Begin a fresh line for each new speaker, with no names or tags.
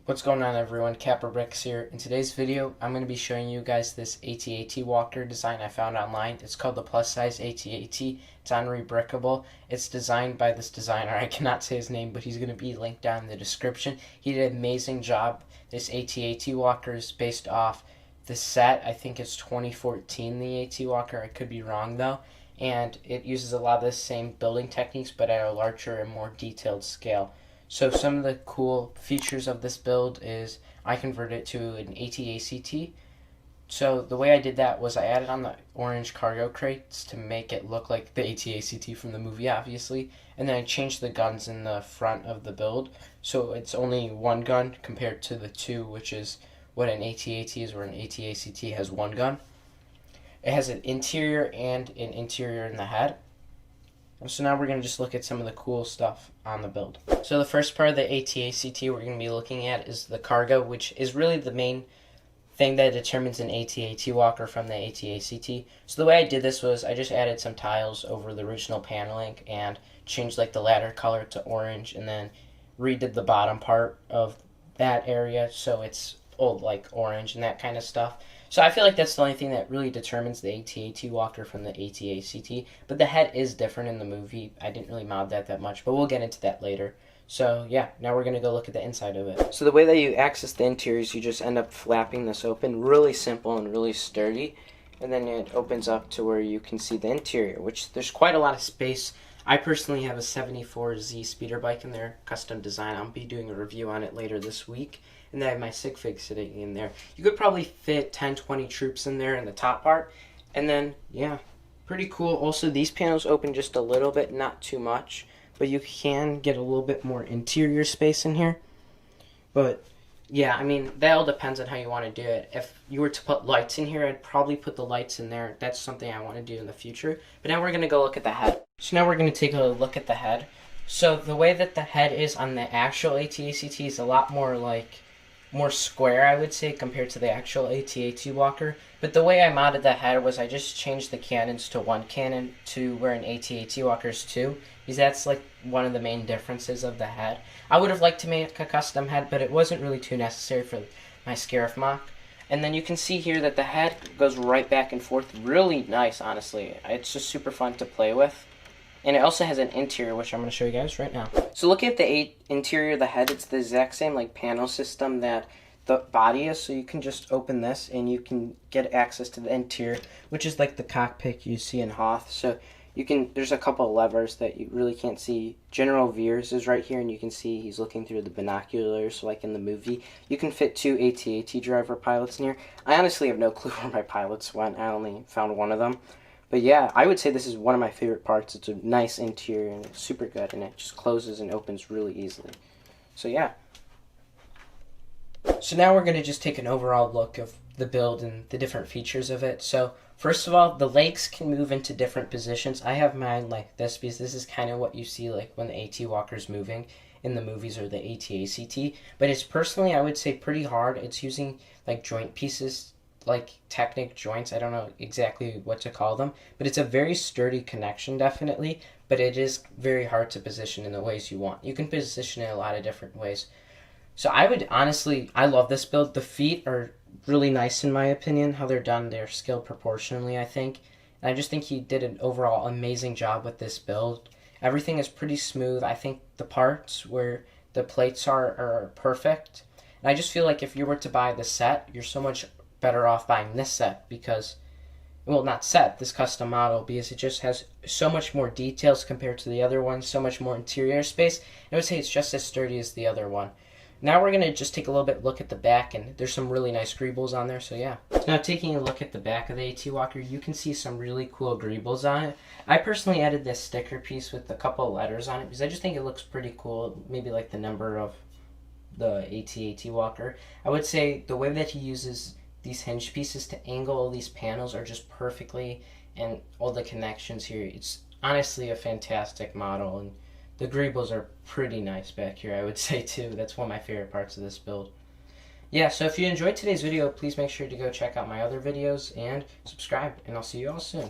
What's going on, everyone? Kapabricks here. In today's video, I'm going to be showing you guys this AT-AT Walker design I found online. It's called the plus size AT-AT. It's unrebrickable. It's designed by this designer. I cannot say his name, but he's going to be linked down in the description. He did an amazing job. This AT-AT Walker is based off the set. I think it's 2014, the AT Walker. I could be wrong, though. And it uses a lot of the same building techniques, but at a larger and more detailed scale. So some of the cool features of this build is I converted it to an AT-ACT. So the way I did that was I added on the orange cargo crates to make it look like the AT-ACT from the movie, obviously. And then I changed the guns in the front of the build. So it's only one gun compared to the two, which is what an AT-AT is, where an AT-ACT has one gun. It has an interior and an interior in the head. So now we're going to just look at some of the cool stuff on the build. So the first part of the AT-ACT we're going to be looking at is the cargo, which is really the main thing that determines an AT-AT Walker from the AT-ACT. So the way I did this was I just added some tiles over the original paneling and changed like the ladder color to orange, and then redid the bottom part of that area so it's old like orange and that kind of stuff. So I feel like that's the only thing that really determines the AT-AT Walker from the AT-ACT. But the head is different in the movie. I didn't really mod that much, but we'll get into that later. So yeah, now we're going to go look at the inside of it. So the way that you access the interior is you just end up flapping this open. Really simple and really sturdy. And then it opens up to where you can see the interior, which there's quite a lot of space. I personally have a 74Z speeder bike in there, custom design. I'll be doing a review on it later this week. And then I have my sig fig sitting in there. You could probably fit 10-20 troops in there in the top part. And then, yeah, pretty cool. Also, these panels open just a little bit, not too much. But you can get a little bit more interior space in here. But, yeah, I mean, that all depends on how you want to do it. If you were to put lights in here, I'd probably put the lights in there. That's something I want to do in the future. But now we're going to go look at the head. So now we're going to take a look at the head. So the way that the head is on the actual AT-ACT is a lot more like more square, I would say, compared to the actual AT-AT Walker. But the way I modded the head was I just changed the cannons to one cannon to where an AT-AT Walker is two, because that's like one of the main differences of the head. I would have liked to make a custom head, but it wasn't really too necessary for my Scarif MOC. And then you can see here that the head goes right back and forth. Really nice, honestly. It's just super fun to play with. And it also has an interior, which I'm going to show you guys right now. So looking at the interior of the head, it's the exact same like panel system that the body is. So you can just open this and you can get access to the interior, which is like the cockpit you see in Hoth. So you can, there's a couple of levers that you really can't see. General Veers is right here, and you can see he's looking through the binoculars, so like in the movie. You can fit two AT-AT driver pilots in here. I honestly have no clue where my pilots went. I only found one of them. But yeah, I would say this is one of my favorite parts. It's a nice interior and it's super good, and it just closes and opens really easily. So yeah. So now we're going to just take an overall look of the build and the different features of it. So first of all, the legs can move into different positions. I have mine like this because this is kind of what you see like when the AT Walker's moving in the movies or the AT-ACT. But it's personally, I would say, pretty hard. It's using like joint pieces, like Technic joints. I don't know exactly what to call them, but it's a very sturdy connection, definitely, but it is very hard to position in the ways you want. You can position it a lot of different ways. So I would honestly, I love this build. The feet are really nice in my opinion, how they're done. They're scaled proportionally, I think. And I just think he did an overall amazing job with this build. Everything is pretty smooth. I think the parts where the plates are perfect. And I just feel like if you were to buy the set, you're so much better off buying this set because, well, not set, this custom model, because it just has so much more details compared to the other one, so much more interior space. I would say it's just as sturdy as the other one. Now we're going to just take a little bit look at the back, and there's some really nice greebles on there, so yeah. Now taking a look at the back of the AT Walker, you can see some really cool greebles on it. I personally added this sticker piece with a couple of letters on it because I just think it looks pretty cool, maybe like the number of the AT-AT Walker. I would say the way that he uses these hinge pieces to angle all these panels are just perfectly, and all the connections here, it's honestly a fantastic model, and the greebles are pretty nice back here, I would say, too. That's one of my favorite parts of this build. Yeah, so if you enjoyed today's video, please make sure to go check out my other videos and subscribe, and I'll see you all soon.